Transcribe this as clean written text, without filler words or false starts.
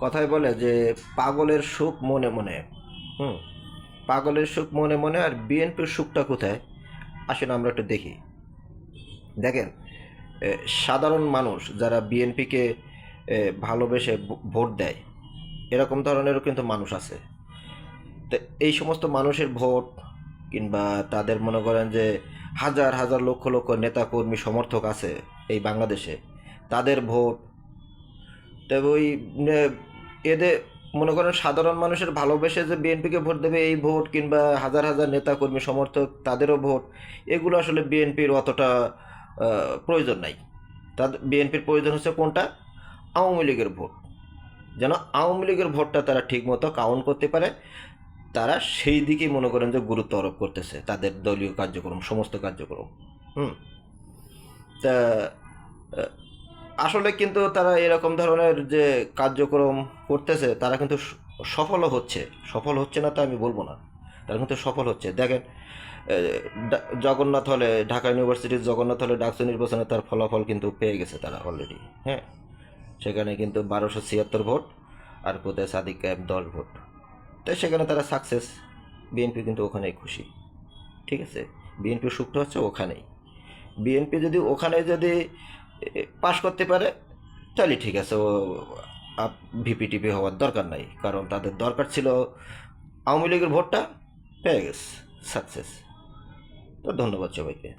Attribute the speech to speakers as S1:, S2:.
S1: কথায় বলে যে পাগলের সুখ মনে মনে। হুম। পাগলের সুখ মনে মনে, আর বিএনপির সুখটা কোথায়? আসেন আমরা একটু দেখি। দেখেন, এ, সাধারণ মানুষ যারা বিএনপিকে ভালোবেসে ভোট দেয়, এরকম ধরনেরও কিন্তু মানুষ আছে। তো এই সমস্ত মানুষের ভোট, কিংবা তাদের মনে করেন যে হাজার হাজার লক্ষ লক্ষ নেতা কর্মী সমর্থক আছে এই বাংলাদেশে, তাদের ভোট, তবে ওই এদের মনে করেন সাধারণ মানুষের ভালোবেসে যে বিএনপিকে ভোট দেবে এই ভোট, কিংবা হাজার হাজার নেতা কর্মী সমর্থক তাদেরও ভোট, এগুলো আসলে বিএনপির অতটা প্রয়োজন নাই। তাদের বিএনপির প্রয়োজন হচ্ছে কোনটা? আওয়ামী লীগের ভোট। যেন আওয়ামী লীগের ভোটটা তারা ঠিকমতো কাউন্ট করতে পারে, তারা সেই দিকেই মনে করেন যে গুরুত্ব আরোপ করতেছে তাদের দলীয় কার্যক্রম, সমস্ত কার্যক্রম। হুম। তা আহ, আসলে কিন্তু তারা এরকম ধরনের যে কার্যক্রম করতেছে, তারা কিন্তু সফলও হচ্ছে। সফল হচ্ছে না তা আমি বলবো না, তারা কিন্তু সফল হচ্ছে। দেখেন, জগন্নাথ হলে, ঢাকা ইউনিভার্সিটির জগন্নাথ হলে ডাকসু নির্বাচনে তার ফলাফল কিন্তু পেয়ে গেছে তারা অলরেডি। হ্যাঁ, সেখানে কিন্তু 1276 ভোট, আর কোথায় সাদিক ক্যাব 10 ভোট। তাই সেখানে তারা সাকসেস। বিএনপি কিন্তু ওখানেই খুশি। ঠিক আছে, বিএনপির সুখটা হচ্ছে ওখানেই। বিএনপি যদি ওখানে যদি পাশ করতে পারে, তাহলে ঠিক আছে, ও ভিপিটিপি হওয়ার দরকার নাই, কারণ তাদের দরকার ছিল আওয়ামী লীগের ভোটটা, পেয়ে গেছে, সাকসেস। তো ধন্যবাদ সবাইকে।